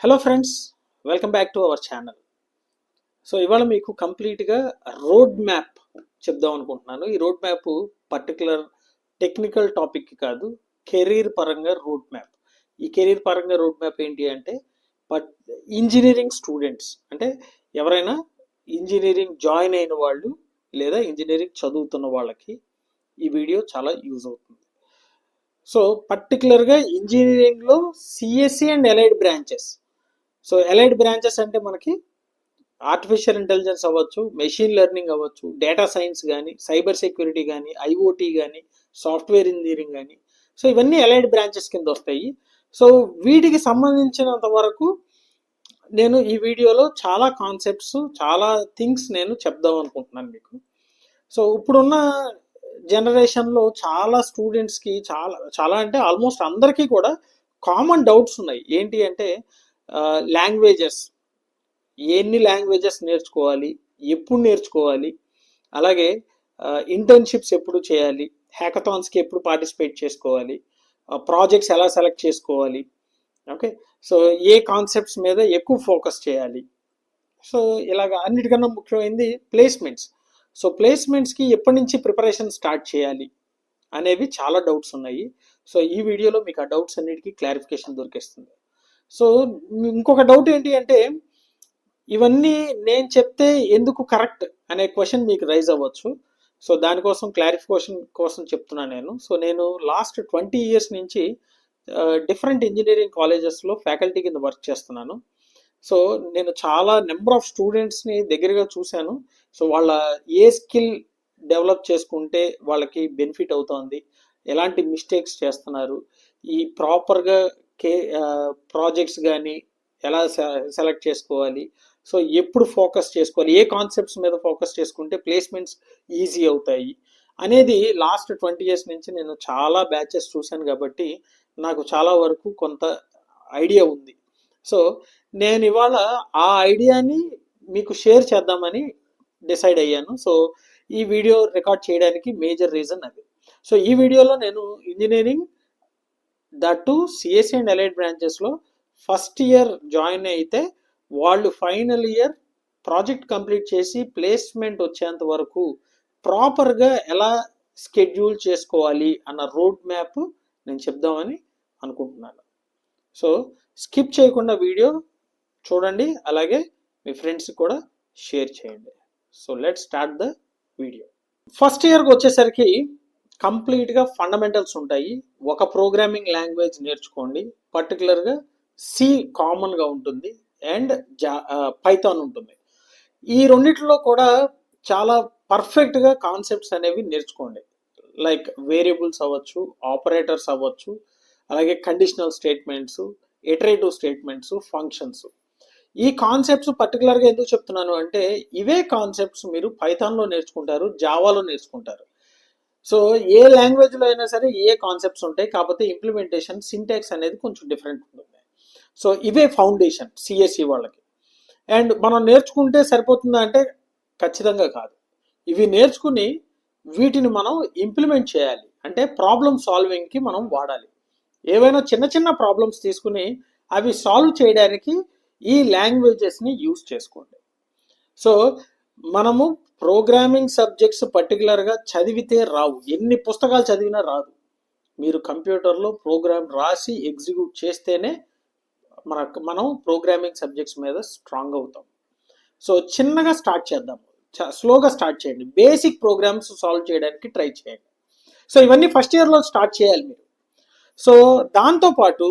Hello friends, welcome back to our channel. So ఇవాళ మీకు కంప్లీట్గా రోడ్ మ్యాప్ చెప్దాం అనుకుంటున్నాను. ఈ road map particular technical topic కాదు, కెరీర్ పరంగా రోడ్ మ్యాప్. ఈ కెరీర్ పరంగా రోడ్ మ్యాప్ ఏంటి అంటే ఇంజనీరింగ్ స్టూడెంట్స్, అంటే ఎవరైనా ఇంజనీరింగ్ జాయిన్ అయిన వాళ్ళు లేదా ఇంజనీరింగ్ చదువుతున్న వాళ్ళకి ఈ వీడియో చాలా యూజ్ అవుతుంది. సో పర్టికులర్గా ఇంజనీరింగ్లో CSE and allied branches. So allied branches అంటే మనకి ఆర్టిఫిషియల్ ఇంటెలిజెన్స్ అవ్వచ్చు, మెషిన్ లెర్నింగ్ అవ్వచ్చు, డేటా సైన్స్ కానీ, సైబర్ సెక్యూరిటీ కానీ, ఐఓటీ కానీ, సాఫ్ట్వేర్ ఇంజనీరింగ్ కానీ. సో ఇవన్నీ ఎలైడ్ బ్రాంచెస్ కింద వస్తాయి. సో వీటికి సంబంధించినంత వరకు నేను ఈ వీడియోలో చాలా కాన్సెప్ట్స్, చాలా థింగ్స్ నేను చెప్దాం అనుకుంటున్నాను మీకు. సో ఇప్పుడున్న జనరేషన్లో చాలా స్టూడెంట్స్కి చాలా చాలా అంటే ఆల్మోస్ట్ అందరికీ కూడా కామన్ డౌట్స్ ఉన్నాయి. ఏంటి అంటే లాంగ్వేజెస్, ఎన్ని లాంగ్వేజెస్ నేర్చుకోవాలి, ఎప్పుడు నేర్చుకోవాలి, అలాగే ఇంటర్న్షిప్స్ ఎప్పుడు చేయాలి, హ్యాకథాన్స్కి ఎప్పుడు పార్టిసిపేట్ చేసుకోవాలి, ప్రాజెక్ట్స్ ఎలా సెలెక్ట్ చేసుకోవాలి, ఓకే, సో ఏ కాన్సెప్ట్స్ మీద ఎక్కువ ఫోకస్ చేయాలి. సో ఇలాగ అన్నిటికన్నా ముఖ్యమైనది ప్లేస్మెంట్స్. సో ప్లేస్మెంట్స్కి ఎప్పటి నుంచి ప్రిపరేషన్ స్టార్ట్ చేయాలి అనేవి చాలా డౌట్స్ ఉన్నాయి. సో ఈ వీడియోలో మీకు ఆ డౌట్స్ అన్నిటికీ క్లారిఫికేషన్ దొరికిస్తుంది. సో ఇంకొక డౌట్ ఏంటి అంటే, ఇవన్నీ నేను చెప్తే ఎందుకు కరెక్ట్ అనే క్వశ్చన్ మీకు రైజ్ అవ్వచ్చు. సో దానికోసం క్లారిఫికేషన్ కోసం చెప్తున్నాను నేను. సో నేను లాస్ట్ 20 years నుంచి డిఫరెంట్ ఇంజనీరింగ్ కాలేజెస్లో ఫ్యాకల్టీ కింద వర్క్ చేస్తున్నాను. సో నేను చాలా నెంబర్ ఆఫ్ స్టూడెంట్స్ని దగ్గరగా చూశాను. సో వాళ్ళ ఏ స్కిల్ డెవలప్ చేసుకుంటే వాళ్ళకి బెనిఫిట్ అవుతుంది, ఎలాంటి మిస్టేక్స్ చేస్తున్నారు, ఈ ప్రాపర్గా ప్రాజెక్ట్స్ కానీ ఎలా సెలెక్ట్ చేసుకోవాలి, సో ఎప్పుడు ఫోకస్ చేసుకోవాలి, ఏ కాన్సెప్ట్స్ మీద ఫోకస్ చేసుకుంటే ప్లేస్మెంట్స్ ఈజీ అవుతాయి అనేది లాస్ట్ 20 years నుంచి నేను చాలా బ్యాచెస్ చూశాను కాబట్టి నాకు చాలా వరకు కొంత ఐడియా ఉంది. సో నేను ఇవాళ ఆ ఐడియాని మీకు షేర్ చేద్దామని డిసైడ్ అయ్యాను. సో ఈ వీడియో రికార్డ్ చేయడానికి మేజర్ రీజన్ అది. సో ఈ వీడియోలో నేను engineering that too CSC and allied బ్రాంచెస్లో ఫస్ట్ ఇయర్ జాయిన్ అయితే వాళ్ళు ఫైనల్ ఇయర్ ప్రాజెక్ట్ కంప్లీట్ చేసి ప్లేస్మెంట్ వచ్చేంత వరకు ప్రాపర్గా ఎలా స్కెడ్యూల్ చేసుకోవాలి అన్న రోడ్ మ్యాప్ నేను చెప్దామని అనుకుంటున్నాను. సో స్కిప్ చేయకుండా వీడియో చూడండి, అలాగే మీ ఫ్రెండ్స్కి కూడా షేర్ చేయండి. So let's start the video. First ఇయర్కి వచ్చేసరికి కంప్లీట్గా ఫండమెంటల్స్ ఉంటాయి. ఒక ప్రోగ్రామింగ్ లాంగ్వేజ్ నేర్చుకోండి, పర్టికులర్గా సి కామన్గా ఉంటుంది అండ్ పైథాన్ ఉంటుంది. ఈ రెండిట్లో కూడా చాలా పర్ఫెక్ట్గా కాన్సెప్ట్స్ అనేవి నేర్చుకోండి. లైక్ వేరియబుల్స్ అవ్వచ్చు, ఆపరేటర్స్ అవ్వచ్చు, అలాగే conditional statements, iterative statements, functions. ఈ కాన్సెప్ట్స్ పర్టికులర్గా ఎందుకు చెప్తున్నాను అంటే ఇవే కాన్సెప్ట్స్ మీరు పైథాన్లో నేర్చుకుంటారు, జావాలో నేర్చుకుంటారు. సో ఏ లాంగ్వేజ్లో అయినా సరే ఏ కాన్సెప్ట్స్ ఉంటాయి, కాకపోతే ఇంప్లిమెంటేషన్ సింటాక్స్ అనేది కొంచెం డిఫరెంట్ ఉంటుంది. సో ఇవే ఫౌండేషన్ సిఎస్సి వాళ్ళకి. అండ్ మనం నేర్చుకుంటే సరిపోతుందా అంటే ఖచ్చితంగా కాదు. ఇవి నేర్చుకుని వీటిని మనం ఇంప్లిమెంట్ చేయాలి, అంటే ప్రాబ్లమ్ సాల్వింగ్కి మనం వాడాలి. ఏవైనా చిన్న చిన్న ప్రాబ్లమ్స్ తీసుకుని అవి సాల్వ్ చేయడానికి ఈ లాంగ్వేజెస్ని యూజ్ చేసుకోండి. సో మనము ప్రోగ్రామింగ్ సబ్జెక్ట్స్ పర్టికులర్గా చదివితే రావు, ఎన్ని పుస్తకాలు చదివినా రాదు. మీరు కంప్యూటర్లో ప్రోగ్రామ్ రాసి ఎగ్జిక్యూట్ చేస్తేనే మనం ప్రోగ్రామింగ్ సబ్జెక్ట్స్ మీద స్ట్రాంగ్ అవుతాం. సో చిన్నగా స్టార్ట్ చేద్దాం, స్లోగా స్టార్ట్ చేయండి, బేసిక్ ప్రోగ్రామ్స్ సాల్వ్ చేయడానికి ట్రై చేయండి. సో ఇవన్నీ ఫస్ట్ ఇయర్లో స్టార్ట్ చేయాలి మీరు. సో దాంతోపాటు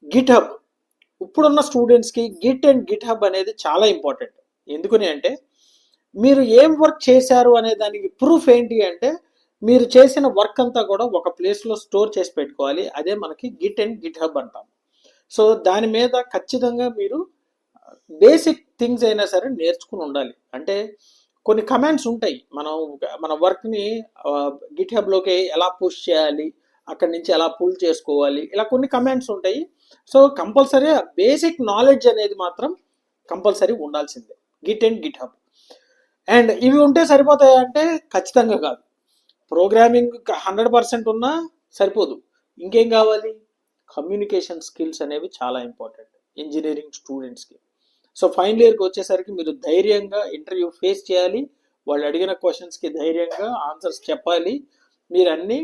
గిట్ హబ్, ఇప్పుడున్న స్టూడెంట్స్కి గిట్ అండ్ గిట్ హబ్ అనేది చాలా ఇంపార్టెంట్. ఎందుకని అంటే మీరు ఏం వర్క్ చేశారు అనే దానికి ప్రూఫ్ ఏంటి అంటే మీరు చేసిన వర్క్ అంతా కూడా ఒక ప్లేస్లో స్టోర్ చేసి పెట్టుకోవాలి. అదే మనకి గిట్ అండ్ గిట్ హబ్ అంటాం. సో దాని మీద ఖచ్చితంగా మీరు బేసిక్ థింగ్స్ అయినా సరే నేర్చుకుని ఉండాలి. అంటే కొన్ని కమాండ్స్ ఉంటాయి, మన వర్క్ని గిట్ హబ్లోకి ఎలా పుష్ చేయాలి, అక్కడి నుంచి ఎలా పుల్ చేసుకోవాలి, ఇలా కొన్ని కమాండ్స్ ఉంటాయి. సో కంపల్సరీ బేసిక్ నాలెడ్జ్ అనేది మాత్రం కంపల్సరీ ఉండాల్సిందే Git and Git hub. And ఇవి ఉంటే సరిపోతాయి అంటే ఖచ్చితంగా కాదు. ప్రోగ్రామింగ్ 100% ఉన్నా సరిపోదు, ఇంకేం కావాలి, కమ్యూనికేషన్ స్కిల్స్ అనేవి చాలా ఇంపార్టెంట్. ఇంజనీరింగ్ స్టూడెంట్స్కి. సో ఫైనల్ ఇయర్కి వచ్చేసరికి మీరు ధైర్యంగా ఇంటర్వ్యూ ఫేస్ చేయాలి, వాళ్ళు అడిగిన క్వశ్చన్స్కి ధైర్యంగా ఆన్సర్స్ చెప్పాలి, మీరు అన్నీ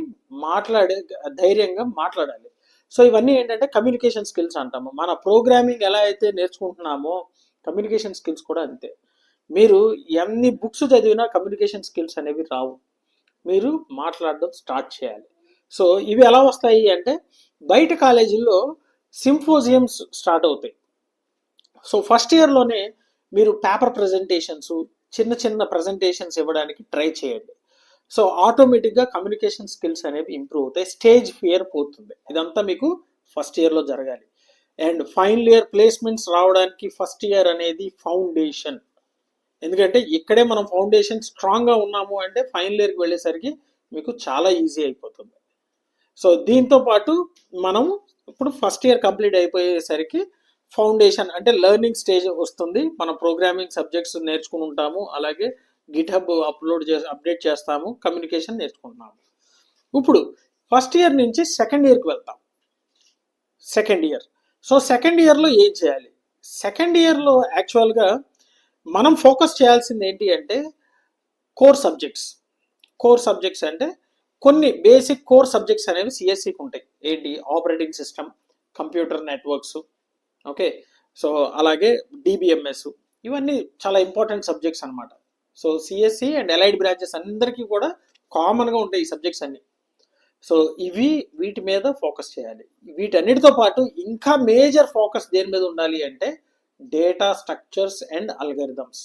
ధైర్యంగా మాట్లాడాలి. సో ఇవన్నీ ఏంటంటే కమ్యూనికేషన్ స్కిల్స్ అంటాము. మన ప్రోగ్రామింగ్ ఎలా అయితే నేర్చుకుంటున్నామో కమ్యూనికేషన్ స్కిల్స్ కూడా అంతే. మీరు ఎన్ని బుక్స్ చదివినా కమ్యూనికేషన్ స్కిల్స్ అనేవి రావు, మీరు మాట్లాడడం స్టార్ట్ చేయాలి. సో ఇవి ఎలా వస్తాయి అంటే బయట కాలేజీల్లో సింపోజియమ్స్ స్టార్ట్ అవుతాయి. సో ఫస్ట్ ఇయర్లోనే మీరు పేపర్ ప్రజెంటేషన్స్, చిన్న చిన్న ప్రజెంటేషన్స్ ఇవ్వడానికి ట్రై చేయండి. సో ఆటోమేటిక్గా కమ్యూనికేషన్ స్కిల్స్ అనేవి ఇంప్రూవ్ అవుతాయి, స్టేజ్ ఫియర్ పోతుంది. ఇదంతా మీకు ఫస్ట్ ఇయర్లో జరగాలి. అండ్ ఫైనల్ ఇయర్ ప్లేస్మెంట్స్ రావడానికి ఫస్ట్ ఇయర్ అనేది ఫౌండేషన్. ఎందుకంటే ఇక్కడే మనం ఫౌండేషన్ స్ట్రాంగ్గా ఉన్నాము అంటే ఫైనల్ ఇయర్కి వెళ్ళేసరికి మీకు చాలా ఈజీ అయిపోతుంది. సో దీంతో పాటు మనం ఇప్పుడు ఫస్ట్ ఇయర్ కంప్లీట్ అయిపోయేసరికి ఫౌండేషన్ అంటే లెర్నింగ్ స్టేజ్ వస్తుంది. మన ప్రోగ్రామింగ్ సబ్జెక్ట్స్ నేర్చుకుని ఉంటాము, అలాగే గిట్హబ్ అప్డేట్ చేస్తాము, కమ్యూనికేషన్ నేర్చుకుంటున్నాము. ఇప్పుడు ఫస్ట్ ఇయర్ నుంచి సెకండ్ ఇయర్కి వెళ్తాం. సెకండ్ ఇయర్, సో సెకండ్ ఇయర్లో ఏం చేయాలి? సెకండ్ ఇయర్లో యాక్చువల్గా మనం ఫోకస్ చేయాల్సింది ఏంటి అంటే కోర్ సబ్జెక్ట్స్. కోర్ సబ్జెక్ట్స్ అంటే కొన్ని బేసిక్ కోర్ సబ్జెక్ట్స్ అనేవి సిఎస్సికి ఉంటాయి. ఏంటి? Operating system, computer networks, okay, so అలాగే డిబిఎంఎస్, ఇవన్నీ చాలా ఇంపార్టెంట్ సబ్జెక్ట్స్ అనమాట. So CSE and allied branches అందరికీ కూడా కామన్గా ఉంటాయి ఈ సబ్జెక్ట్స్ అన్ని. సో వీటి మీద ఫోకస్ చేయాలి. వీటన్నిటితో పాటు ఇంకా మేజర్ ఫోకస్ దేని మీద ఉండాలి అంటే డేటా స్ట్రక్చర్స్ అండ్ అల్గరిథమ్స్.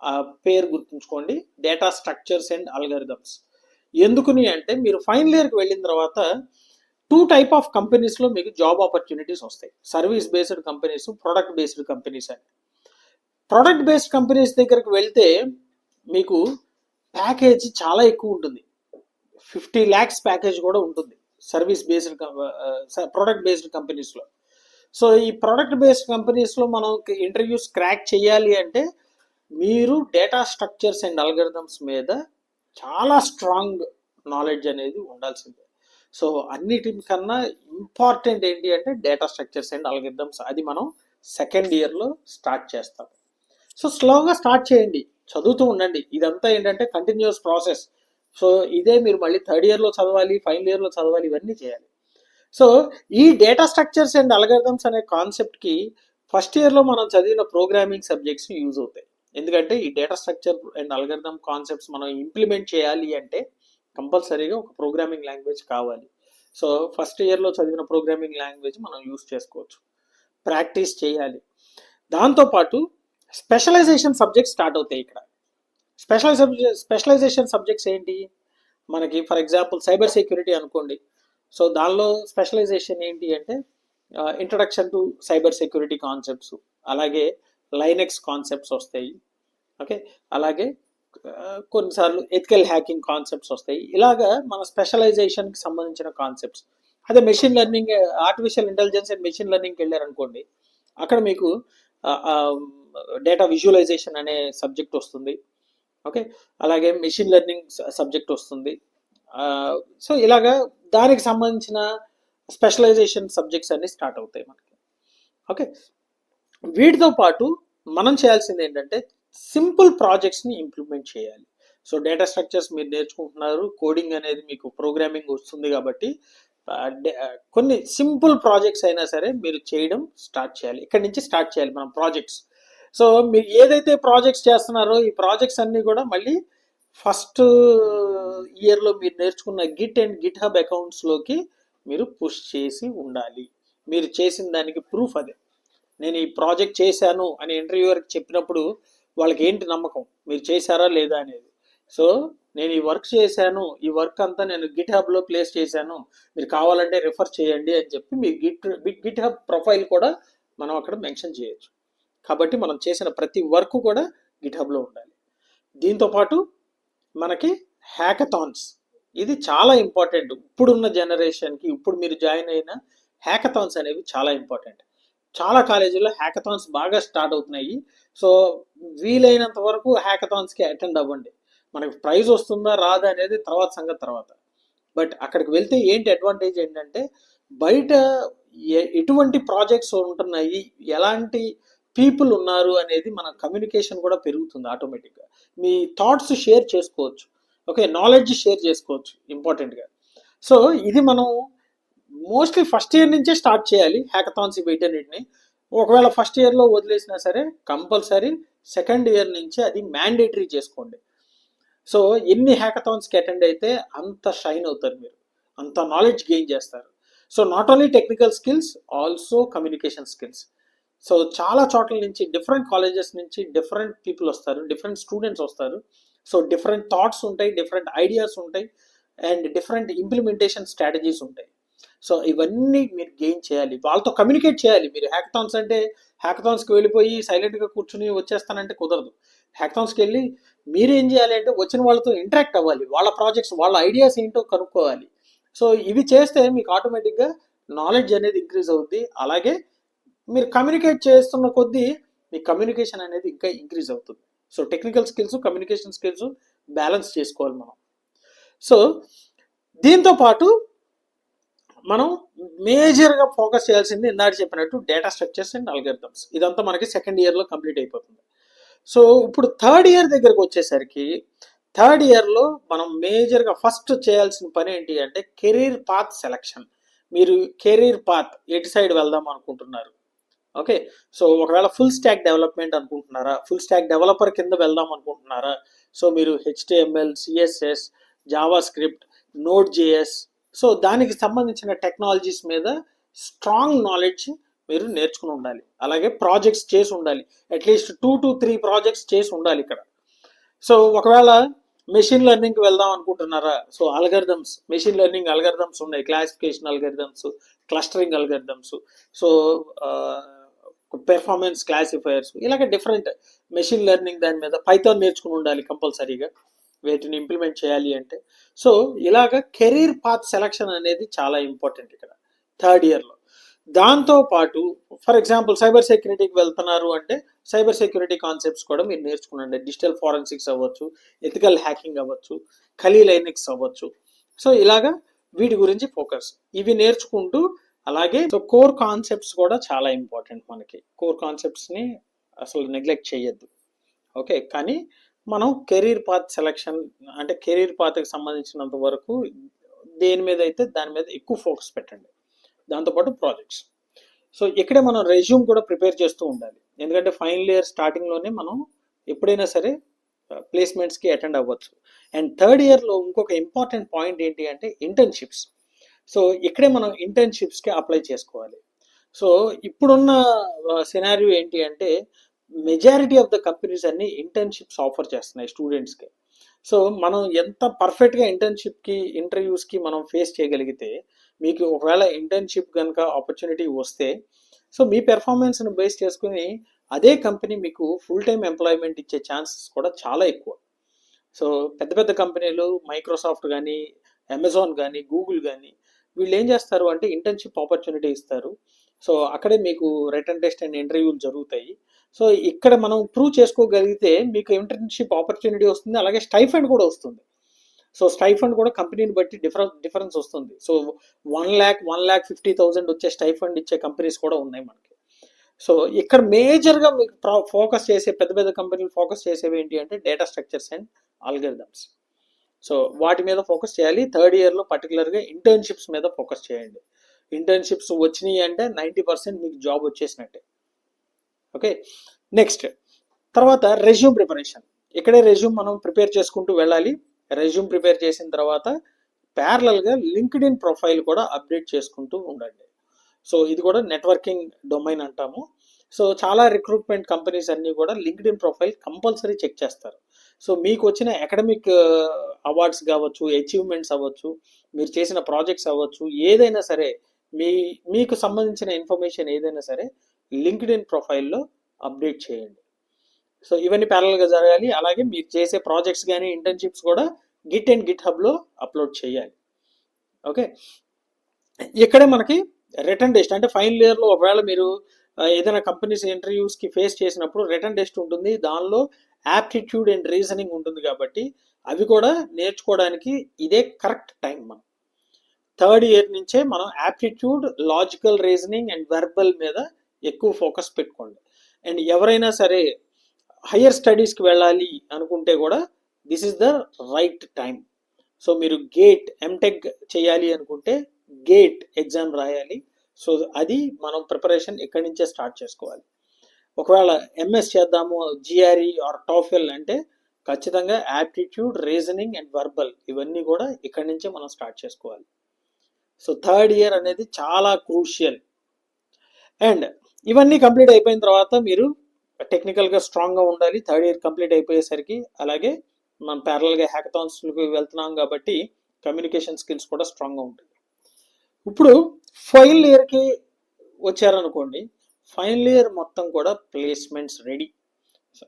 ఆ పేరు గుర్తుంచుకోండి, డేటా స్ట్రక్చర్స్ అండ్ అల్గరిథమ్స్. ఎందుకుని అంటే మీరు ఫైనల్ ఇయర్కి వెళ్ళిన తర్వాత 2 టైప్ ఆఫ్ కంపెనీస్లో మీకు జాబ్ ఆపర్చునిటీస్ వస్తాయి. Service based companies, product based companies అని. ప్రొడక్ట్ బేస్డ్ కంపెనీస్ దగ్గరికి వెళ్తే మీకు ప్యాకేజ్ చాలా ఎక్కువ ఉంటుంది, 50 lakhs ప్యాకేజ్ కూడా ఉంటుంది సర్వీస్ బేస్డ్ ప్రొడక్ట్ బేస్డ్ కంపెనీస్లో. సో ఈ ప్రొడక్ట్ బేస్డ్ కంపెనీస్లో మనం ఇంటర్వ్యూస్ క్రాక్ చేయాలి అంటే మీరు డేటా స్ట్రక్చర్స్ అండ్ అల్గరిథమ్స్ మీద చాలా స్ట్రాంగ్ నాలెడ్జ్ అనేది ఉండాల్సిందే. సో అన్నిటికన్నా ఇంపార్టెంట్ ఏంటి అంటే డేటా స్ట్రక్చర్స్ అండ్ అల్గరిథమ్స్. అది మనం సెకండ్ ఇయర్లో స్టార్ట్ చేస్తాం. సో స్లోగా స్టార్ట్ చేయండి, చదువుతూ ఉండండి. ఇదంతా ఏంటంటే కంటిన్యూస్ ప్రాసెస్. సో ఇదే మీరు మళ్ళీ థర్డ్ ఇయర్లో చదవాలి, ఫైనల్ ఇయర్లో చదవాలి, ఇవన్నీ చేయాలి. సో ఈ డేటా స్ట్రక్చర్స్ అండ్ అల్గరిథమ్స్ అనే కాన్సెప్ట్కి ఫస్ట్ ఇయర్లో మనం చదివిన ప్రోగ్రామింగ్ సబ్జెక్ట్స్ యూజ్ అవుతాయి. ఎందుకంటే ఈ data structure and algorithm concepts మనం ఇంప్లిమెంట్ చేయాలి అంటే కంపల్సరీగా ఒక ప్రోగ్రామింగ్ లాంగ్వేజ్ కావాలి. సో ఫస్ట్ ఇయర్లో చదివిన ప్రోగ్రామింగ్ లాంగ్వేజ్ మనం యూజ్ చేసుకోవచ్చు, ప్రాక్టీస్ చేయాలి. దాంతోపాటు స్పెషలైజేషన్ సబ్జెక్ట్స్ స్టార్ట్ అవుతాయి ఇక్కడ. స్పెషలైజేషన్ సబ్జెక్ట్స్ ఏంటి? మనకి ఫర్ ఎగ్జాంపుల్ సైబర్ సెక్యూరిటీ అనుకోండి. సో దానిలో స్పెషలైజేషన్ ఏంటి అంటే introduction to cyber security concepts, అలాగే లైనెక్స్ కాన్సెప్ట్స్ వస్తాయి, ఓకే, అలాగే కొన్నిసార్లు ఎథికల్ హ్యాకింగ్ కాన్సెప్ట్స్ వస్తాయి. ఇలాగా మన స్పెషలైజేషన్కి సంబంధించిన కాన్సెప్ట్స్. అదే machine learning, artificial intelligence and machine లెర్నింగ్కి వెళ్ళారనుకోండి, అక్కడ మీకు డేటా విజువలైజేషన్ అనే సబ్జెక్ట్ వస్తుంది, ఓకే, అలాగే మెషిన్ లెర్నింగ్ సబ్జెక్ట్ వస్తుంది. సో ఇలాగా దానికి సంబంధించిన స్పెషలైజేషన్ సబ్జెక్ట్స్ అన్ని స్టార్ట్ అవుతాయి మనకి, ఓకే. వీటితో పాటు మనం చేయాల్సింది ఏంటంటే సింపుల్ ప్రాజెక్ట్స్ని ఇంప్లిమెంట్ చేయాలి. సో డేటా స్ట్రక్చర్స్ మీరు నేర్చుకుంటున్నారు, కోడింగ్ అనేది మీకు ప్రోగ్రామింగ్ వస్తుంది కాబట్టి కొన్ని సింపుల్ ప్రాజెక్ట్స్ అయినా సరే మీరు చేయడం స్టార్ట్ చేయాలి. ఇక్కడి నుంచి స్టార్ట్ చేయాలి మనం ప్రాజెక్ట్స్. సో మీరు ఏదైతే ప్రాజెక్ట్స్ చేస్తున్నారో ఈ ప్రాజెక్ట్స్ అన్నీ కూడా మళ్ళీ ఫస్ట్ ఇయర్లో మీరు నేర్చుకున్న గిట్ అండ్ గిట్ హబ్ అకౌంట్స్లోకి మీరు పుష్ చేసి ఉండాలి. మీరు చేసిన దానికి ప్రూఫ్ అదే. నేను ఈ ప్రాజెక్ట్ చేశాను అని ఇంటర్వ్యూవర్కి చెప్పినప్పుడు వాళ్ళకి ఏంటి నమ్మకం, మీరు చేశారా లేదా అనేది. సో నేను ఈ వర్క్ చేశాను, ఈ వర్క్ అంతా నేను గిట్ హబ్లో ప్లేస్ చేశాను, మీరు కావాలంటే రిఫర్ చేయండి అని చెప్పి మీ గిట్ హబ్ ప్రొఫైల్ కూడా మనం అక్కడ మెన్షన్ చేయొచ్చు. కాబట్టి మనం చేసిన ప్రతి వర్క్ కూడా గిట్ హబ్లో ఉండాలి. దీంతోపాటు మనకి హ్యాకథాన్స్, ఇది చాలా ఇంపార్టెంట్. ఇప్పుడున్న జనరేషన్కి, ఇప్పుడు మీరు జాయిన్ అయిన హ్యాకథాన్స్ అనేవి చాలా ఇంపార్టెంట్. చాలా కాలేజీల్లో హ్యాకథాన్స్ బాగా స్టార్ట్ అవుతున్నాయి. సో వీలైనంత వరకు హ్యాకథాన్స్కి అటెండ్ అవ్వండి. మనకి ప్రైజ్ వస్తుందా రాదా అనేది తర్వాత సంగతి తర్వాత. బట్ అక్కడికి వెళ్తే ఏంటి అడ్వాంటేజ్ ఏంటంటే బయట ఎటువంటి ప్రాజెక్ట్స్ ఉంటున్నాయి, ఎలాంటి పీపుల్ ఉన్నారు అనేది మన కమ్యూనికేషన్ కూడా పెరుగుతుంది ఆటోమేటిక్గా. మీ థాట్స్ షేర్ చేసుకోవచ్చు, ఓకే, నాలెడ్జ్ షేర్ చేసుకోవచ్చు ఇంపార్టెంట్గా. సో ఇది మనం మోస్ట్లీ ఫస్ట్ ఇయర్ నుంచే స్టార్ట్ చేయాలి హ్యాకథాన్స్ వీటన్నిటిని. ఒకవేళ ఫస్ట్ ఇయర్లో వదిలేసినా సరే కంపల్సరీ సెకండ్ ఇయర్ నుంచి అది మ్యాండేటరీ చేసుకోండి. సో ఎన్ని హ్యాకథాన్స్కి అటెండ్ అయితే అంత షైన్ అవుతారు మీరు, అంత నాలెడ్జ్ గెయిన్ చేస్తారు. So not only technical skills, also communication skills. So చాలా చోట్ల నుంచి, డిఫరెంట్ కాలేజెస్ నుంచి డిఫరెంట్ పీపుల్ వస్తారు, డిఫరెంట్ స్టూడెంట్స్ వస్తారు. సో డిఫరెంట్ థాట్స్ ఉంటాయి, డిఫరెంట్ ఐడియాస్ ఉంటాయి, అండ్ డిఫరెంట్ ఇంప్లిమెంటేషన్ స్ట్రాటజీస్ ఉంటాయి. సో ఇవన్నీ మీరు గెయిన్ చేయాలి, వాళ్ళతో కమ్యూనికేట్ చేయాలి. మీరు హ్యాకథాన్స్ అంటే హ్యాకథాన్స్కి వెళ్ళిపోయి సైలెంట్గా కూర్చుని వచ్చేస్తానంటే కుదరదు. హ్యాకథాన్స్కి వెళ్ళి మీరు ఏం చేయాలి అంటే వచ్చిన వాళ్ళతో ఇంటరాక్ట్ అవ్వాలి, వాళ్ళ ప్రాజెక్ట్స్, వాళ్ళ ఐడియాస్ ఏంటో కనుక్కోవాలి. సో ఇవి చేస్తే మీకు ఆటోమేటిక్గా నాలెడ్జ్ అనేది ఇంక్రీజ్ అవుద్ది. అలాగే మీరు కమ్యూనికేట్ చేస్తున్న కొద్దీ మీ కమ్యూనికేషన్ అనేది ఇంకా ఇంక్రీజ్ అవుతుంది. So technical skills, communication skills balance చేసుకోవాలి మనం. సో దీంతో పాటు మనం మేజర్గా ఫోకస్ చేయాల్సింది ఇందాక చెప్పినట్టు డేటా స్ట్రక్చర్స్ అండ్ అల్గరిథమ్స్. ఇదంతా మనకి సెకండ్ ఇయర్లో కంప్లీట్ అయిపోతుంది. సో ఇప్పుడు థర్డ్ ఇయర్ దగ్గరకు వచ్చేసరికి, థర్డ్ ఇయర్లో మనం మేజర్గా ఫస్ట్ చేయాల్సిన పని ఏంటి అంటే కెరీర్ పాత్ సెలెక్షన్. మీరు కెరీర్ పాత్ ఎటు సైడ్ వెళ్దాం అనుకుంటున్నారు, ఓకే. సో ఒకవేళ ఫుల్ స్టాక్ డెవలప్మెంట్ అనుకుంటున్నారా, ఫుల్ స్టాక్ డెవలపర్ కింద వెళ్దాం అనుకుంటున్నారా, సో మీరు HTML, CSS, Java script, node JS, so దానికి సంబంధించిన టెక్నాలజీస్ మీద స్ట్రాంగ్ నాలెడ్జ్ మీరు నేర్చుకుని ఉండాలి. అలాగే ప్రాజెక్ట్స్ చేసి ఉండాలి, అట్లీస్ట్ 2 to 3 ప్రాజెక్ట్స్ చేసి ఉండాలి ఇక్కడ. సో ఒకవేళ మెషిన్ లెర్నింగ్కి వెళ్దాం అనుకుంటున్నారా, so algorithms, machine learning algorithms ఉన్నాయి, classification algorithms, clustering algorithms, so performance classifiers, ఇలాగ డిఫరెంట్ మెషిన్ లెర్నింగ్ దాని మీద పైథాన్ నేర్చుకుని ఉండాలి కంపల్సరీగా వీటిని ఇంప్లిమెంట్ చేయాలి అంటే. సో ఇలాగ కెరీర్ పాత్ సెలక్షన్ అనేది చాలా ఇంపార్టెంట్ ఇక్కడ థర్డ్ ఇయర్లో. దాంతోపాటు ఫర్ ఎగ్జాంపుల్ సైబర్ సెక్యూరిటీకి వెళ్తున్నారు అంటే సైబర్ సెక్యూరిటీ కాన్సెప్ట్స్ కూడా మీరు నేర్చుకునండి. డిజిటల్ ఫారెన్సిక్స్ అవ్వచ్చు, ఎథికల్ హ్యాకింగ్ అవ్వచ్చు, ఖలీ లైనక్స్ అవ్వచ్చు. సో ఇలాగా వీటి గురించి ఫోకస్, ఇవి నేర్చుకుంటూ అలాగే సో కోర్ కాన్సెప్ట్స్ కూడా చాలా ఇంపార్టెంట్ మనకి. కోర్ కాన్సెప్ట్స్ని అసలు నెగ్లెక్ట్ చేయొద్దు, ఓకే. కానీ మనం కెరీర్ పాత్ సెలెక్షన్ అంటే కెరీర్ పాత్కి సంబంధించినంత వరకు దేని మీద అయితే దాని మీద ఎక్కువ ఫోకస్ పెట్టండి. దాంతోపాటు ప్రాజెక్ట్స్. సో ఇక్కడే మనం రెజ్యూమ్ కూడా ప్రిపేర్ చేస్తూ ఉండాలి, ఎందుకంటే ఫైనల్ ఇయర్ స్టార్టింగ్లోనే మనం ఎప్పుడైనా సరే ప్లేస్మెంట్స్కి అటెండ్ అవ్వచ్చు. అండ్ థర్డ్ ఇయర్లో ఇంకొక ఇంపార్టెంట్ పాయింట్ ఏంటి అంటే ఇంటర్న్షిప్స్. సో ఇక్కడే మనం ఇంటర్న్షిప్స్కి అప్లై చేసుకోవాలి. సో ఇప్పుడున్న సినారియో ఏంటి అంటే మెజారిటీ ఆఫ్ ద కంపెనీస్ అన్ని ఇంటర్న్షిప్స్ ఆఫర్ చేస్తున్నాయి స్టూడెంట్స్కి. సో మనం ఎంత పర్ఫెక్ట్గా ఇంటర్న్షిప్కి, ఇంటర్వ్యూస్కి మనం ఫేస్ చేయగలిగితే, మీకు ఒకవేళ ఇంటర్న్షిప్ కనుక ఆపర్చునిటీ వస్తే, సో మీ పెర్ఫార్మెన్స్ని బేస్ చేసుకుని అదే కంపెనీ మీకు ఫుల్ టైం ఎంప్లాయ్మెంట్ ఇచ్చే ఛాన్సెస్ కూడా చాలా ఎక్కువ. సో పెద్ద పెద్ద కంపెనీలు మైక్రోసాఫ్ట్ కానీ, అమెజాన్ కానీ, గూగుల్ కానీ, వీళ్ళు ఏం చేస్తారు అంటే ఇంటర్న్షిప్ ఆపర్చునిటీ ఇస్తారు. సో అక్కడే మీకు రిటర్న్ టెస్ట్ అండ్ ఇంటర్వ్యూలు జరుగుతాయి. సో ఇక్కడ మనం ప్రూవ్ చేసుకోగలిగితే మీకు ఇంటర్న్షిప్ ఆపర్చునిటీ వస్తుంది, అలాగే స్టైఫండ్ కూడా వస్తుంది. సో స్టైఫండ్ కూడా కంపెనీని బట్టి డిఫరెన్స్ వస్తుంది. సో 1,50,000 వచ్చే స్టైఫండ్ ఇచ్చే కంపెనీస్ కూడా ఉన్నాయి మనకి. సో ఇక్కడ మేజర్గా మీకు ఫోకస్ చేసే పెద్ద పెద్ద కంపెనీలు ఫోకస్ చేసేవి ఏంటి అంటే data structures and algorithms. So వాటి మీద ఫోకస్ చేయాలి. థర్డ్ ఇయర్లో పర్టికులర్గా ఇంటర్న్షిప్స్ మీద ఫోకస్ చేయండి. ఇంటర్న్షిప్స్ వచ్చినాయి అంటే 90% మీకు జాబ్ వచ్చేసినట్టే, ఓకే. నెక్స్ట్ తర్వాత రెజ్యూమ్ ప్రిపరేషన్. ఇక్కడే రెజ్యూమ్ మనం ప్రిపేర్ చేసుకుంటూ వెళ్ళాలి. రెజ్యూమ్ ప్రిపేర్ చేసిన తర్వాత ప్యారలల్గా లింక్డ్ఇన్ ప్రొఫైల్ కూడా అప్డేట్ చేసుకుంటూ ఉండండి. సో ఇది కూడా నెట్వర్కింగ్ డొమైన్ అంటాము. సో చాలా రిక్రూట్మెంట్ కంపెనీస్ అన్నీ కూడా లింక్డ్ఇన్ ప్రొఫైల్ కంపల్సరీ చెక్ చేస్తారు. సో మీకు వచ్చిన అకాడమిక్ అవార్డ్స్ కావచ్చు, అచీవ్మెంట్స్ అవ్వచ్చు, మీరు చేసిన ప్రాజెక్ట్స్ అవ్వచ్చు, ఏదైనా సరే మీకు సంబంధించిన ఇన్ఫర్మేషన్ ఏదైనా సరే లింక్డ్ఇన్ ప్రొఫైల్లో అప్డేట్ చేయండి. సో ఇవన్నీ ప్యారలల్గా జరగాలి. అలాగే మీరు చేసే ప్రాజెక్ట్స్ కానీ ఇంటర్న్షిప్స్ కూడా గిట్ అండ్ గిట్ హబ్లో అప్లోడ్ చేయాలి, ఓకే. ఇక్కడే మనకి రిటర్న్ టెస్ట్ అంటే ఫైనల్ ఇయర్లో ఒకవేళ మీరు ఏదైనా కంపెనీస్ ఇంటర్వ్యూస్కి ఫేస్ చేసినప్పుడు రిటర్న్ టెస్ట్ ఉంటుంది, దానిలో యాప్టిట్యూడ్ అండ్ రీజనింగ్ ఉంటుంది. కాబట్టి అవి కూడా నేర్చుకోవడానికి ఇదే కరెక్ట్ టైం మనం. థర్డ్ ఇయర్ నుంచే మనం aptitude, logical reasoning and verbal మీద ఎక్కువ ఫోకస్ పెట్టుకోండి. అండ్ ఎవరైనా సరే హయ్యర్ స్టడీస్కి వెళ్ళాలి అనుకుంటే కూడా this is the right time. So మీరు గేట్ ఎంటెక్ చేయాలి అనుకుంటే గేట్ ఎగ్జామ్ రాయాలి. సో అది మనం ప్రిపరేషన్ ఇక్కడి నుంచే స్టార్ట్ చేసుకోవాలి. ఒకవేళ ఎంఎస్ చేద్దాము జిఆర్ఈ ఆర్ టోఫెల్ అంటే ఖచ్చితంగా యాప్టిట్యూడ్, రీజనింగ్ అండ్ వర్బల్ ఇవన్నీ కూడా ఇక్కడి నుంచే మనం స్టార్ట్ చేసుకోవాలి. సో థర్డ్ ఇయర్ అనేది చాలా క్రూషియల్. అండ్ ఇవన్నీ కంప్లీట్ అయిపోయిన తర్వాత మీరు టెక్నికల్గా స్ట్రాంగ్గా ఉండాలి. థర్డ్ ఇయర్ కంప్లీట్ అయిపోయేసరికి అలాగే మనం ప్యారల్గా హ్యాకథాన్స్కి వెళ్తున్నాం కాబట్టి కమ్యూనికేషన్ స్కిల్స్ కూడా స్ట్రాంగ్గా ఉంటుంది. ఇప్పుడు ఫైనల్ ఇయర్కి వచ్చారనుకోండి, ఫైనల్ ఇయర్ మొత్తం కూడా ప్లేస్మెంట్స్ రెడీ.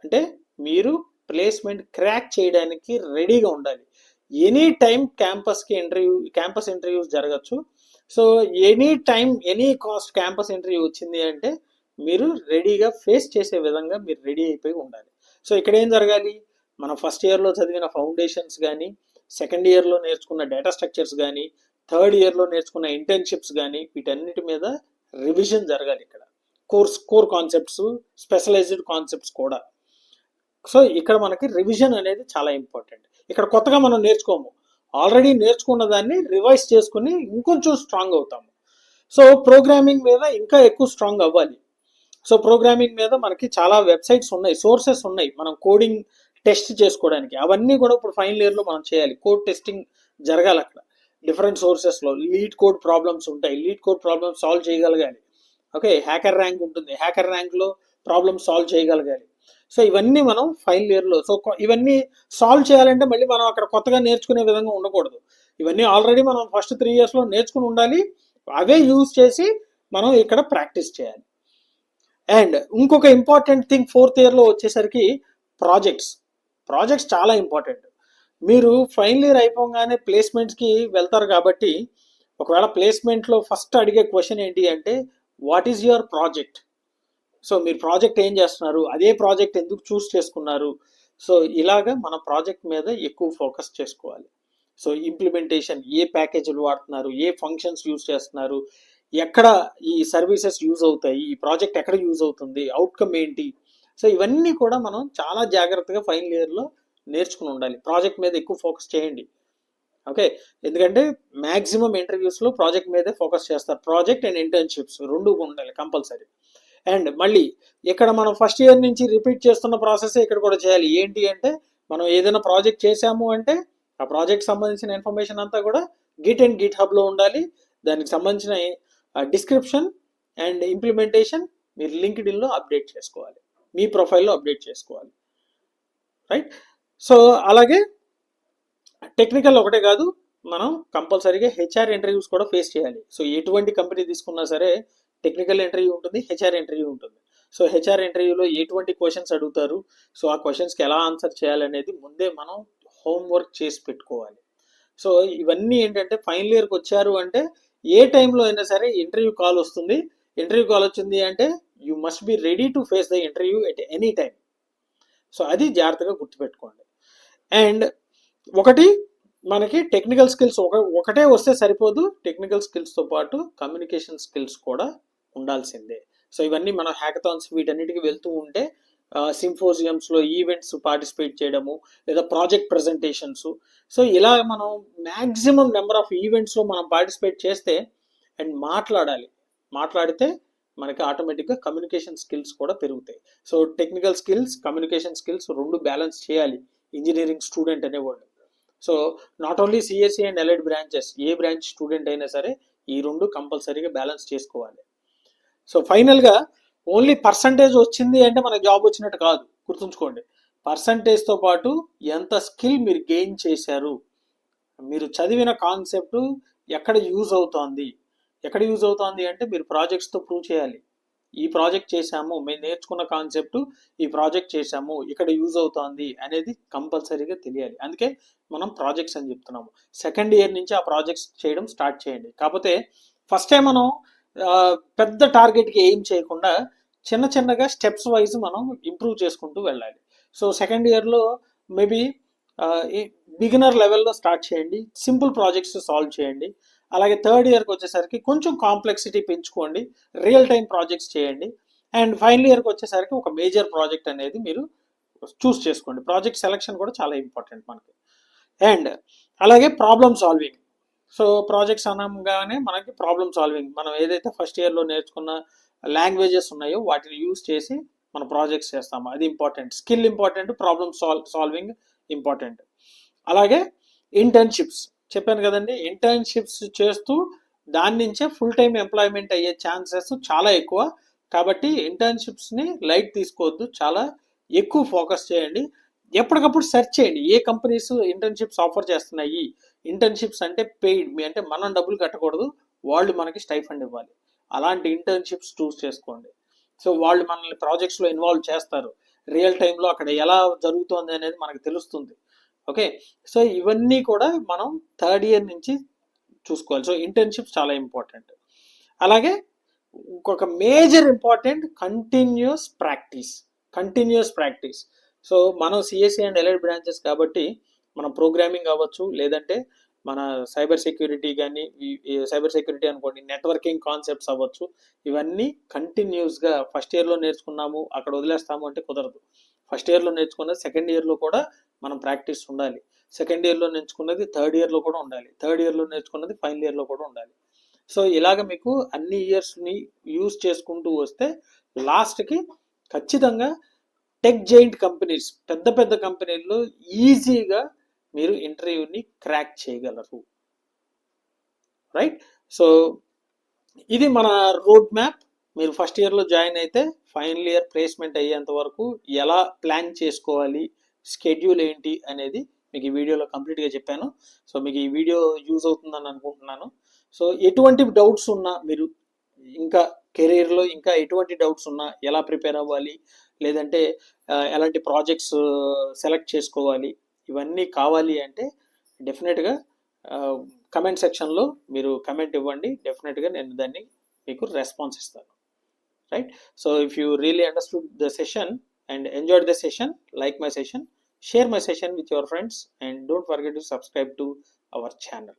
అంటే మీరు ప్లేస్మెంట్ క్రాక్ చేయడానికి రెడీగా ఉండాలి. ఎనీ టైం క్యాంపస్ ఇంటర్వ్యూస్ జరగచ్చు. So any time any cost campus interview వచ్చింది అంటే మీరు రెడీగా ఫేస్ చేసే విధంగా మీరు రెడీ అయిపోయి ఉండాలి. సో ఇక్కడ ఏం జరగాలి, మన ఫస్ట్ ఇయర్లో చదివిన ఫౌండేషన్స్ కానీ, సెకండ్ ఇయర్లో నేర్చుకున్న డేటా స్ట్రక్చర్స్ కానీ, థర్డ్ ఇయర్లో నేర్చుకున్న ఇంటర్న్షిప్స్ కానీ వీటన్నిటి మీద రివిజన్ జరగాలి. ఇక్కడ కోర్ కాన్సెప్ట్స్, స్పెషలైజ్డ్ కాన్సెప్ట్స్ కూడా. సో ఇక్కడ మనకి రివిజన్ అనేది చాలా ఇంపార్టెంట్. ఇక్కడ కొత్తగా మనం నేర్చుకోము, ఆల్రెడీ నేర్చుకున్న దాన్ని రివైజ్ చేసుకుని ఇంకొంచెం స్ట్రాంగ్ అవుతాము. సో ప్రోగ్రామింగ్ మీద ఇంకా ఎక్కువ స్ట్రాంగ్ అవ్వాలి. సో ప్రోగ్రామింగ్ మీద మనకి చాలా వెబ్సైట్స్ ఉన్నాయి, సోర్సెస్ ఉన్నాయి మనం కోడింగ్ టెస్ట్ చేసుకోవడానికి. అవన్నీ కూడా ఇప్పుడు ఫైనల్ ఇయర్లో మనం చేయాలి. కోడ్ టెస్టింగ్ జరగాలి అక్కడ డిఫరెంట్ సోర్సెస్లో. లీడ్ కోడ్ ప్రాబ్లమ్స్ ఉంటాయి, లీడ్ కోడ్ ప్రాబ్లమ్స్ సాల్వ్ చేయగలగాలి. ఓకే, హ్యాకర్ ర్యాంక్ ఉంటుంది, హ్యాకర్ ర్యాంక్లో ప్రాబ్లమ్స్ సాల్వ్ చేయగలగాలి. సో ఇవన్నీ మనం ఫైనల్ ఇయర్లో, సో ఇవన్నీ సాల్వ్ చేయాలంటే మళ్ళీ మనం అక్కడ కొత్తగా నేర్చుకునే విధంగా ఉండకూడదు. ఇవన్నీ ఆల్రెడీ మనం ఫస్ట్ 3 ఇయర్స్లో నేర్చుకుని ఉండాలి. అవే యూజ్ చేసి మనం ఇక్కడ ప్రాక్టీస్ చేయాలి. అండ్ ఇంకొక ఇంపార్టెంట్ థింగ్ ఫోర్త్ ఇయర్లో వచ్చేసరికి ప్రాజెక్ట్స్ చాలా ఇంపార్టెంట్. మీరు ఫైనల్ ఇయర్ అయిపోగానే ప్లేస్మెంట్స్కి వెళ్తారు కాబట్టి ఒకవేళ ప్లేస్మెంట్లో ఫస్ట్ అడిగే క్వశ్చన్ ఏంటి అంటే what is your project. So మీరు ప్రాజెక్ట్ ఏం చేస్తున్నారు, అదే ప్రాజెక్ట్ ఎందుకు చూస్ చేసుకున్నారు. సో ఇలాగా మన ప్రాజెక్ట్ మీద ఎక్కువ ఫోకస్ చేసుకోవాలి. సో ఇంప్లిమెంటేషన్, ఏ ప్యాకేజీలు వాడుతున్నారు, ఏ ఫంక్షన్స్ యూజ్ చేస్తున్నారు, ఎక్కడ ఈ సర్వీసెస్ యూజ్ అవుతాయి, ఈ ప్రాజెక్ట్ ఎక్కడ యూజ్ అవుతుంది, అవుట్కమ్ ఏంటి. సో ఇవన్నీ కూడా మనం చాలా జాగ్రత్తగా ఫైనల్ ఇయర్లో నేర్చుకుని ఉండాలి. ప్రాజెక్ట్ మీద ఎక్కువ ఫోకస్ చేయండి. ఓకే, ఎందుకంటే మ్యాక్సిమం ఇంటర్వ్యూస్లో ప్రాజెక్ట్ మీదే ఫోకస్ చేస్తారు. ప్రాజెక్ట్ అండ్ ఇంటర్న్షిప్స్ రెండు ఉండాలి కంపల్సరీ. అండ్ మళ్ళీ ఇక్కడ మనం ఫస్ట్ ఇయర్ నుంచి రిపీట్ చేస్తున్న ప్రాసెస్ ఇక్కడ కూడా చేయాలి. ఏంటి అంటే మనం ఏదైనా ప్రాజెక్ట్ చేసాము అంటే ఆ ప్రాజెక్ట్ సంబంధించిన ఇన్ఫర్మేషన్ అంతా కూడా గిట్ అండ్ గిట్ హబ్లో ఉండాలి. దానికి సంబంధించిన డిస్క్రిప్షన్ అండ్ ఇంప్లిమెంటేషన్ మీరు లింక్డ్ఇన్లో అప్డేట్ చేసుకోవాలి, మీ ప్రొఫైల్లో అప్డేట్ చేసుకోవాలి. రైట్. సో అలాగే టెక్నికల్ ఒకటే కాదు, మనం కంపల్సరీగా హెచ్ఆర్ ఇంటర్వ్యూస్ కూడా ఫేస్ చేయాలి. సో ఎటువంటి కంపెనీ తీసుకున్నా సరే టెక్నికల్ ఇంటర్వ్యూ ఉంటుంది, హెచ్ఆర్ ఇంటర్వ్యూ ఉంటుంది. సో హెచ్ఆర్ ఇంటర్వ్యూలో ఎటువంటి క్వశ్చన్స్ అడుగుతారు, సో ఆ క్వశ్చన్స్కి ఎలా ఆన్సర్ చేయాలనేది ముందే మనం హోంవర్క్ చేసి పెట్టుకోవాలి. సో ఇవన్నీ ఏంటంటే ఫైనల్ ఇయర్కి వచ్చారు అంటే ఏ టైంలో అయినా సరే ఇంటర్వ్యూ కాల్ వస్తుంది. ఇంటర్వ్యూ కాల్ వచ్చింది అంటే you must be ready to face the interview at any time. So అది జాగ్రత్తగా గుర్తుపెట్టుకోండి. అండ్ ఒకటి మనకి టెక్నికల్ స్కిల్స్ ఒకటే వస్తే సరిపోదు, టెక్నికల్ స్కిల్స్తో పాటు కమ్యూనికేషన్ స్కిల్స్ కూడా ఉండాల్సిందే. సో ఇవన్నీ మనం హ్యాకథాన్స్ వీటన్నిటికి వెళ్తూ ఉంటే సింపోజియమ్స్లో ఈవెంట్స్ పార్టిసిపేట్ చేయడము, లేదా ప్రాజెక్ట్ ప్రజెంటేషన్స్. సో ఇలా మనం మ్యాక్సిమం నెంబర్ ఆఫ్ ఈవెంట్స్లో మనం పార్టిసిపేట్ చేస్తే అండ్ మాట్లాడితే మనకి ఆటోమేటిక్గా కమ్యూనికేషన్ స్కిల్స్ కూడా పెరుగుతాయి. So technical skills, communication skills రెండు బ్యాలెన్స్ చేయాలి ఇంజనీరింగ్ స్టూడెంట్ అనేవాళ్ళు. So not only CSE and allied branches, ఏ బ్రాంచ్ స్టూడెంట్ అయినా సరే ఈ రెండు కంపల్సరీగా బ్యాలెన్స్ చేసుకోవాలి. సో ఫైనల్గా ఓన్లీ పర్సంటేజ్ వచ్చింది అంటే మనకు జాబ్ వచ్చినట్టు కాదు, గుర్తుంచుకోండి. పర్సంటేజ్తో పాటు ఎంత స్కిల్ మీరు గెయిన్ చేశారు, మీరు చదివిన కాన్సెప్ట్ ఎక్కడ యూజ్ అవుతోంది అంటే మీరు ప్రాజెక్ట్స్తో ప్రూవ్ చేయాలి. ఈ ప్రాజెక్ట్ చేశాము, మేము నేర్చుకున్న కాన్సెప్ట్ ఈ ప్రాజెక్ట్ చేశాము, ఇక్కడ యూజ్ అవుతోంది అనేది కంపల్సరీగా తెలియాలి. అందుకే మనం ప్రాజెక్ట్స్ అని చెప్తున్నాము. సెకండ్ ఇయర్ నుంచి ఆ ప్రాజెక్ట్స్ చేయడం స్టార్ట్ చేయండి. కాకపోతే ఫస్ట్ టైం మనం పెద్ద టార్గెట్కి ఎయిమ్ చేయకుండా చిన్నగా స్టెప్స్ వైజ్ మనం ఇంప్రూవ్ చేసుకుంటూ వెళ్ళాలి. సో సెకండ్ ఇయర్లో మేబీ బిగినర్ లెవెల్లో స్టార్ట్ చేయండి, సింపుల్ ప్రాజెక్ట్స్ సాల్వ్ చేయండి. అలాగే థర్డ్ ఇయర్కి వచ్చేసరికి కొంచెం కాంప్లెక్సిటీ పెంచుకోండి, రియల్ టైం ప్రాజెక్ట్స్ చేయండి. అండ్ ఫైనల్ ఇయర్కి వచ్చేసరికి ఒక మేజర్ ప్రాజెక్ట్ అనేది మీరు చూస్ చేసుకోండి. ప్రాజెక్ట్ సెలెక్షన్ కూడా చాలా ఇంపార్టెంట్ మనకి. అండ్ అలాగే ప్రాబ్లమ్ సాల్వింగ్. సో ప్రాజెక్ట్స్ అనగానే మనకి ప్రాబ్లమ్ సాల్వింగ్, మనం ఏదైతే ఫస్ట్ ఇయర్లో నేర్చుకున్న లాంగ్వేజెస్ ఉన్నాయో వాటిని యూజ్ చేసి మన ప్రాజెక్ట్స్ చేస్తాము, అది important. Skill important, problem solving important. అలాగే ఇంటర్న్షిప్స్ చెప్పాను కదండి, ఇంటర్న్షిప్స్ చేస్తూ దాని నుంచే ఫుల్ టైం ఎంప్లాయ్మెంట్ అయ్యే ఛాన్సెస్ చాలా ఎక్కువ. కాబట్టి ఇంటర్న్షిప్స్ని లైట్ తీసుకోవద్దు, చాలా ఎక్కువ ఫోకస్ చేయండి. ఎప్పటికప్పుడు సెర్చ్ చేయండి ఏ కంపెనీస్ ఇంటర్న్షిప్స్ ఆఫర్ చేస్తున్నాయి. ఇంటర్న్షిప్స్ అంటే పెయిడ్, అంటే మనం డబ్బులు కట్టకూడదు, వాళ్ళు మనకి స్టైఫండ్ ఇవ్వాలి. అలాంటి ఇంటర్న్షిప్స్ చూస్ చేసుకోండి. సో వాళ్ళు మనల్ని ప్రాజెక్ట్స్లో ఇన్వాల్వ్ చేస్తారు, రియల్ టైంలో అక్కడ ఎలా జరుగుతుంది అనేది మనకు తెలుస్తుంది. ఓకే, సో ఇవన్నీ కూడా మనం థర్డ్ ఇయర్ నుంచి చూసుకోవాలి. సో ఇంటర్న్షిప్స్ చాలా ఇంపార్టెంట్. అలాగే ఇంకొక major important continuous practice. So మనం సిఎస్సి అండ్ ఎలైడ్ బ్రాంచెస్ కాబట్టి మనం ప్రోగ్రామింగ్ అవ్వచ్చు, లేదంటే మన సైబర్ సెక్యూరిటీ కానీ, సైబర్ సెక్యూరిటీ అనుకోండి, నెట్వర్కింగ్ కాన్సెప్ట్స్ అవ్వచ్చు, ఇవన్నీ కంటిన్యూస్గా ఫస్ట్ ఇయర్లో నేర్చుకున్నాము అక్కడ వదిలేస్తాము అంటే కుదరదు. ఫస్ట్ ఇయర్లో నేర్చుకున్నది సెకండ్ ఇయర్లో కూడా మనం ప్రాక్టీస్ ఉండాలి, సెకండ్ ఇయర్లో నేర్చుకున్నది థర్డ్ ఇయర్లో కూడా ఉండాలి, థర్డ్ ఇయర్లో నేర్చుకున్నది ఫైనల్ ఇయర్లో కూడా ఉండాలి. సో ఇలాగ మీకు అన్ని ఇయర్స్ని యూజ్ చేసుకుంటూ వస్తే లాస్ట్కి ఖచ్చితంగా టెక్ జైంట్ కంపెనీస్, పెద్ద పెద్ద కంపెనీల్లో ఈజీగా మీరు ఇంటర్వ్యూని క్రాక్ చేయగలరు. రైట్, సో ఇది మన రోడ్ మ్యాప్. మీరు ఫస్ట్ ఇయర్లో జాయిన్ అయితే ఫైనల్ ఇయర్ ప్లేస్మెంట్ అయ్యేంత వరకు ఎలా ప్లాన్ చేసుకోవాలి, స్కెడ్యూల్ ఏంటి అనేది మీకు ఈ వీడియోలో కంప్లీట్గా చెప్పాను. సో మీకు ఈ వీడియో యూజ్ అవుతుందని అనుకుంటున్నాను. సో ఎటువంటి డౌట్స్ ఉన్నా, మీరు ఇంకా కెరీర్లో ఇంకా ఎటువంటి డౌట్స్ ఉన్నా, ఎలా ప్రిపేర్ అవ్వాలి, లేదంటే ఎలాంటి ప్రాజెక్ట్స్ సెలెక్ట్ చేసుకోవాలి, ఇవన్నీ కావాలి అంటే డెఫినెట్గా కమెంట్ సెక్షన్లో మీరు కమెంట్ ఇవ్వండి. డెఫినెట్గా నేను దాన్ని మీకు రెస్పాన్స్ ఇస్తాను. Right, so if you really understood the session and enjoyed the session, like my session, share my session with your friends, and don't forget to subscribe to our channel.